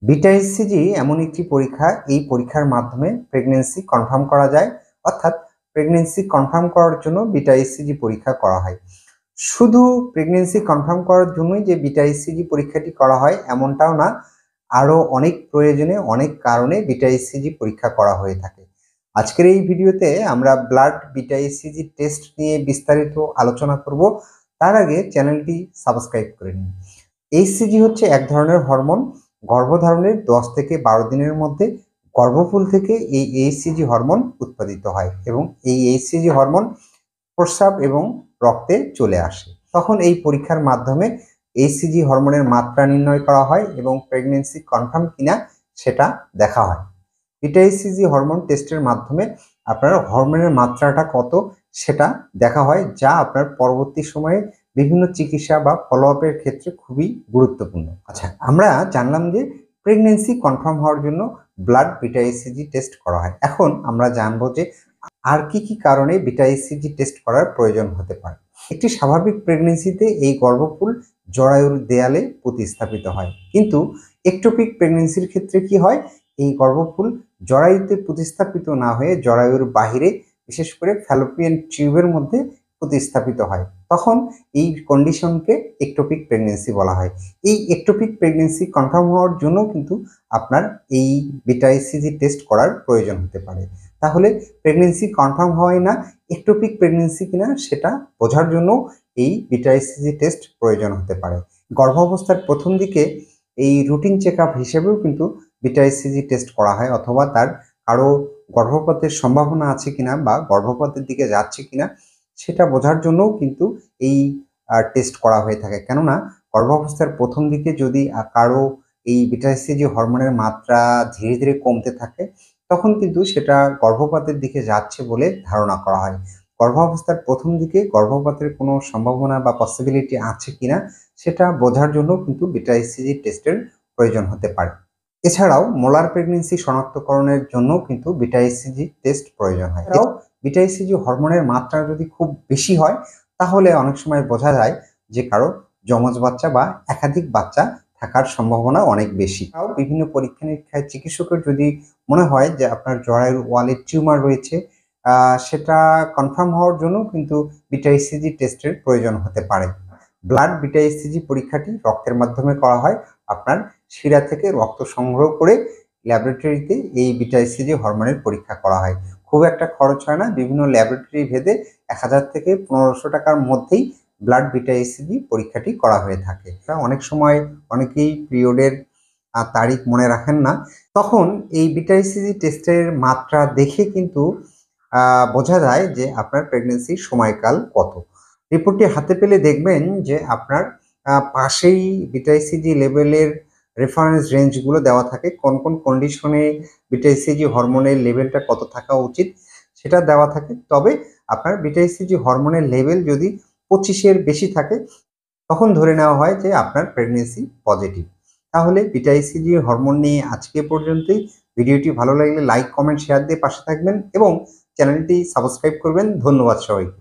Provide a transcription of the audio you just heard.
Beta SCG এমন একটি পরীক্ষা, এই পরীক্ষার মাধ্যমে প্রেগন্যান্সি কনফার্ম করা যায়। অর্থাৎ প্রেগন্যান্সি কনফার্ম করার জন্য বিটা এসসিজি পরীক্ষা করা হয়। শুধু প্রেগন্যান্সি কনফার্ম করার জন্যই যে বিটা এসসিজি পরীক্ষাটি করা হয় এমনটাও না, আরও অনেক প্রয়োজনে অনেক কারণে বিটা এসসিজি পরীক্ষা করা হয়ে থাকে। আজকের এই ভিডিওতে আমরা ব্লাড বিটা এসসিজি টেস্ট নিয়ে বিস্তারিত আলোচনা করব। তার আগে চ্যানেলটি সাবস্ক্রাইব করে নিন। এইচসিজি হচ্ছে এক ধরনের হরমোন। গর্ভধারণের 10 থেকে 12 দিনের মধ্যে গর্ভফুল থেকে এই এইচসিজি হরমোন উৎপাদিত হয় এবং এই এইচসিজি হরমোন প্রস্রাব এবং রক্তে চলে আসে। তখন এই পরীক্ষার মাধ্যমে এইচসিজি হরমোনের মাত্রা নির্ণয় করা হয় এবং প্রেগন্যান্সি কনফার্ম কিনা সেটা দেখা হয়। বিটা এইচসিজি হরমোন টেস্টের মাধ্যমে আপনার হরমোনের মাত্রাটা কত সেটা দেখা হয়, যা আপনার পরবর্তী সময়ে বিভিন্ন চিকিৎসা বা ফলো আপের ক্ষেত্রে খুবই গুরুত্বপূর্ণ। আচ্ছা, আমরা জানলাম যে প্রেগন্যান্সি কনফার্ম হওয়ার জন্য ব্লাড বিটা এইচসিজি টেস্ট করা হয়। এখন আমরা জানবো যে আর কি কি কারণে বিটা এইচসিজি টেস্ট করার প্রয়োজন হতে পারে। একটি স্বাভাবিক প্রেগন্যান্সিতে এই গর্ভফুল জরায়ুর দেয়ালে প্রতিস্থাপিত হয়, কিন্তু একটোপিক প্রেগন্যান্সির ক্ষেত্রে কি হয়, এই গর্ভফুল জরায়ুতে প্রতিস্থাপিত না হয়ে জরায়ুর বাহিরে, বিশেষ করে ফ্যালোপিয়ান টিউবের মধ্যে প্রতিস্থাপিত হয়। তখন এই কন্ডিশনকে একটোপিক প্রেগন্যান্সি বলা হয়। এই একটোপিক প্রেগন্যান্সি কনফার্ম হওয়ার জন্য কিন্তু আপনার এই বিটা এইচসিজি টেস্ট করার প্রয়োজন হতে পারে। তাহলে প্রেগন্যান্সি কনফার্ম হয় না একটোপিক প্রেগন্যান্সি কিনা সেটা বোঝার জন্য এই বিটা এইচসিজি টেস্ট প্রয়োজন হতে পারে। গর্ভাবস্থার প্রথম দিকে এই রুটিন চেক আপ হিসেবেও কিন্তু বিটা এইচসিজি টেস্ট করা হয়, অথবা তার কারো গর্ভপাতের সম্ভাবনা আছে কিনা বা গর্ভপাতের দিকে যাচ্ছে কিনা সেটা বোঝার জন্যও কিন্তু এই টেস্ট করা হয়ে থাকে। কেননা গর্ভাবস্থার প্রথম দিকে যদি কারো এই বিটা এইচসিজি হরমোনের মাত্রা ধীরে ধীরে কমতে থাকে, তখন কিন্তু সেটা গর্ভপাতের দিকে যাচ্ছে বলে ধারণা করা হয়। গর্ভাবস্থার প্রথম দিকে গর্ভপাতের কোনো সম্ভাবনা বা পসিবিলিটি আছে কিনা সেটা বোঝার জন্য কিন্তু বিটা এইচসিজি টেস্টের প্রয়োজন হতে পারে। এছাড়াও মোলার প্রেগন্যান্সি শনাক্তকরণের জন্য কিন্তু বিটা এইচসিজি টেস্ট প্রয়োজন হয়। এছাড়াও বিটা এইচসিজি হরমোনের মাত্রা যদি খুব বেশি হয়, তাহলে অনেক সময় বোঝা যায় যে কারো যমজ বাচ্চা বা একাধিক বাচ্চা থাকার সম্ভাবনা অনেক বেশি। তাও বিভিন্ন পরীক্ষা নিরীক্ষায় চিকিৎসকের যদি মনে হয় যে আপনার জরায়ুর ওয়ালে টিউমার রয়েছে, সেটা কনফার্ম হওয়ার জন্য কিন্তু বিটা এইচসিজি টেস্টের প্রয়োজন হতে পারে। ব্লাড বিটা এইচসিজি পরীক্ষাটি রক্তের মাধ্যমে করা হয়। আপনার শিরা থেকে রক্ত সংগ্রহ করে ল্যাবরেটরিতে এই বিটা এইচসিজি হরমোনের পরীক্ষা করা হয়। খুব একটা খরচ হয় না, বিভিন্ন ল্যাবরেটরি ভেদে 1000 থেকে 1500 টাকার মধ্যেই ব্লাড বিটা এইচসিজি পরীক্ষাটি করা হয়ে থাকে। অনেক সময় অনেকেই পিরিয়ডের তারিখ মনে রাখেন না, তখন এই বিটা এইচসিজি টেস্টের মাত্রা দেখে কিন্তু বোঝা যায় যে আপনার প্রেগন্যান্সির সময়কাল কত। রিপোর্টটি হাতে পেলে দেখবেন যে আপনার পাশেই বিটা এইচসিজি লেভেলের রেফারেন্স রেঞ্জগুলো দেওয়া থাকে, কোন কোন কন্ডিশনে বিটা এইচসিজি হরমোনের লেভেলটা কত থাকা উচিত সেটা দেওয়া থাকে। তবে আপনার বিটা এইচসিজি হরমোনের লেভেল যদি 25-এর বেশি থাকে, তখন ধরে নেওয়া হয় যে আপনার প্রেগন্যান্সি পজিটিভ। তাহলে বিটা এইচসিজি হরমোন নিয়ে আজকে পর্যন্তই। ভিডিওটি ভালো লাগলে লাইক, কমেন্ট, শেয়ার দিয়ে পাশে থাকবেন এবং চ্যানেলটি সাবস্ক্রাইব করবেন। ধন্যবাদ সবাইকে।